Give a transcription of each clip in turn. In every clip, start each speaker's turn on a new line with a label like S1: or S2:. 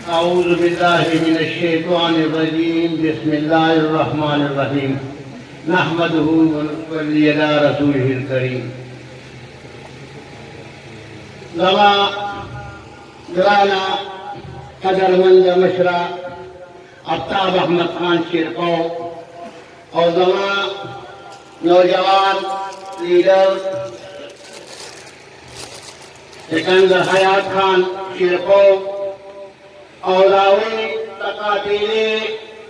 S1: أعوذ بالله من الشيطان الرجيم بسم الله الرحمن الرحيم نحمده ونصلي على رسوله الكريم زما گرانا قدرمند مشرا آفتاب احمد خان شیرقو اور زما نوجوان لیڈر سکندر حیات خان شیرقو اور راوی تقاتیلی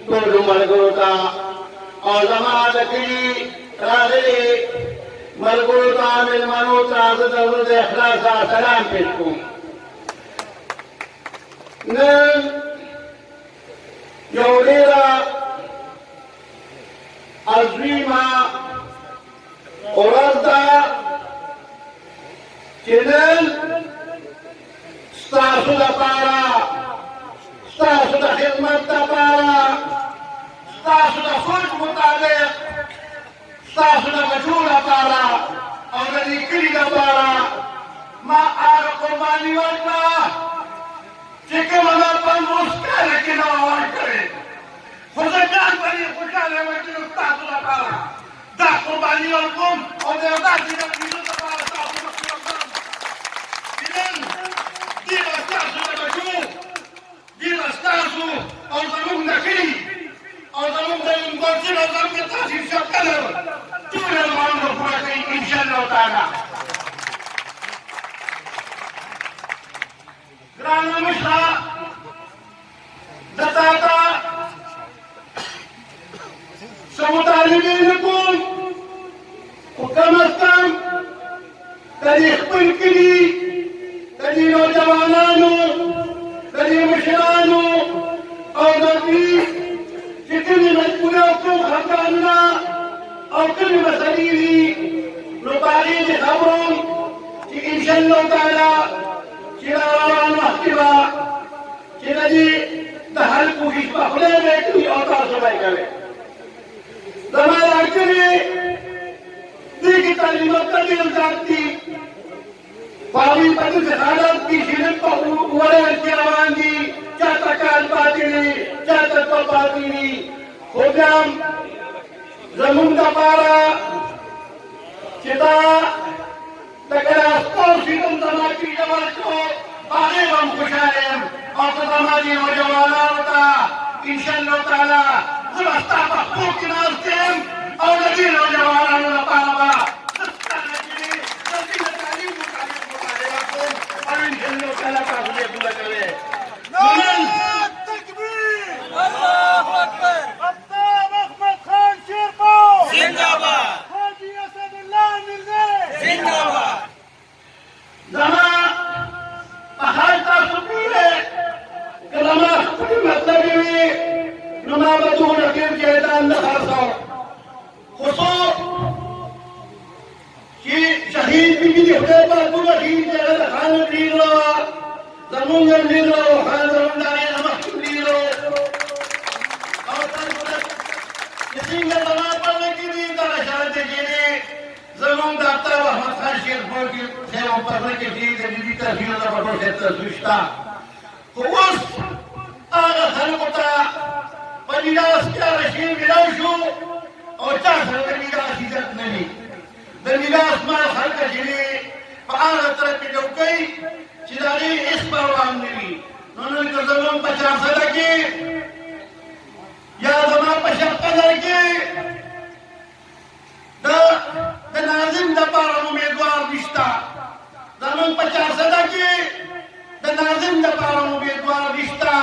S1: دور مرگروتا اور زمان دکلی راغلی مرگروتا من منوتا ضد اخلاصا سلام پیش کن نن یولیرا عظیمہ ورزا چنن ستاسو دا پارا ستاسو دا خدمت دا پارا ستاسو دا فرق مطابق ستاسو دا بچو دا پارا اور دا کلی دا پارا ما آر قربانی ورکا چکے منا پر مسکا لیکن آوان کرے خزدان پری خوشانے وچے ستاسو دا پارا دا قربانی ورکم اور دا دا دیگر پیزو دا پارا ستاسو دا قربان دیگر دیگر ستاسو دا بچو دیگر ستاسو اور زمون دا کلی اور زمون دا انگورچن اور زمون دا تحصیل شبقدر تور المعام کو پورا کئی انشاءاللہ تعالی گرانا مشرا دتاتا سمطالبین کن کم از کم تاریخ پن کلی تاریخ نوجوانانو تاریخ مشرانو اور نبی جتنی مجبوری اکم خانداننا اور کلی مسئلیلی نباغی خبرون کہ انشاءاللہ تعالی چینا روان محتبا چینا جی دہل کوشش پخلے میں کلی اوتار سبائی کرے زمان آرکلی دیکھی تعلیمات کا دل جاتی قومی پتر سے خالت کی شرط پر اوڑے کی روان دی چاہتا کال پاتی نہیں چاہتا تو پاتی نہیں خوبیام زمون دا پارا چتا تکر آسپور سیدم زماکی جوال کو باغی ہم خوشاریم اور تزمانی نوجوانا ہوتا انشاءاللہ تعالی زبستا پخو کی نازتیم اور نجی نوجوانا ہونا پارا زبستا نجی نجی تعلیم مطالعہ اور انشاءاللہ تعالی پاکوزے پورا کرے نعرہ تکبیر اللہ اکبر خطاب احمد خان شیرپو زندہ باد حاجی اسداللہ ملنے زندہ باد زمان پہاڑ تا سکولے کہ لما خطبی مطلبی ہوئی نما بدون اکیم جیدان نخارساو خصوص کہ شہید بھی بھی دیکھتے پر دو شہید جیدان خانت لیر رو زمونگن لیر رو خان زمونداری نمحکم لیر رو اور تنکلت کسینگا زمان پڑھنے کی بھی در اشارت جینے زمون داتا و احمد خان شیرپور کی سیوان پڑھنے کی بھی جدیدی ترفیل در بطور سیتا سوشتا تو اس آغا خلقتا پنیداس کیا رشیم ملاوشو اور چاہ سر دنیداس عزت نہیں دنیداس مال خلق جنی پا آغا طرف پی جو کئی چیزاری اس پروام نہیں نونن کو زمان پچاس صدا کی یا زمان پشپ قدر کی دا نازم دا پارا امیدوار نشتا زمان پچاس صدا کی دا نازم دا پارا امیدوار نشتا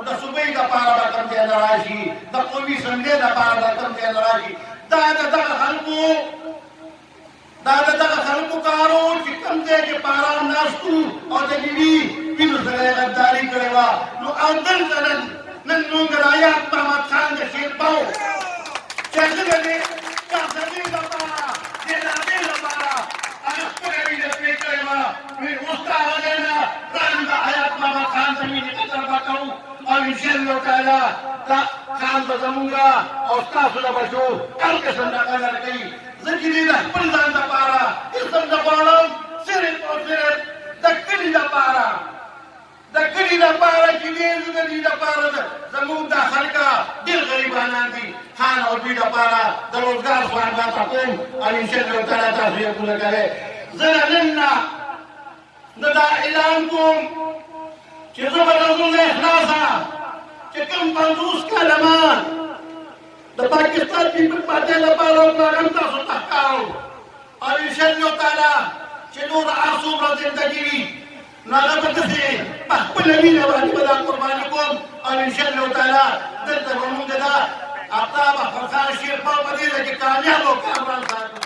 S1: دا صوبائی دا پارا دا کم دے اندراشی دا قومی سنگے دا پارا دا کم دے اندراشی دا خلقو کارو چی کم دے کے پارا ناستو اور دا بیوی پیلو سرے غداری کروا نو اندر زنن نن نونگر آیات محمد خان دا شیر پاو چیزے گلے کاسدی دا پارا دیلادی دا پارا اگستو گوی دا پیکروا میں استا ہو دینا ران دا آیات محمد خان زمینی قطر باکاو اور انشاءاللہ تعالی خان بزمونگا اور ستاسو دا بچو کل قسم دا قدر کئی زنجیلی دا پلدان دا پارا اسم دا پارا صرف اور صرف دا کلی دا پارا دې زندګي لپاره زموږ دا خلکه ډېر غریبانان دي خان او دوی لپاره د روزګار سوالات کوم او انشاءالله تعالی تاسو یې پوره کوئ. زه نن نه دا اعلان کوم چې زه به له زړه اخلاصه چې کوم 50 کاله ما د پاکستان پیپل پارټۍ لپاره پروګرام تاسو ته ښکارو او انشاءالله تعالی چې نور هر څومره زندګي وي نو هغه به داسې په خپله مینه باندې به دا قرباني کوم او انشاءالله تعالی دلته به مونږ دا آفتاب اخبرخان شیر په دې کې کامیاب او کامران ساتو.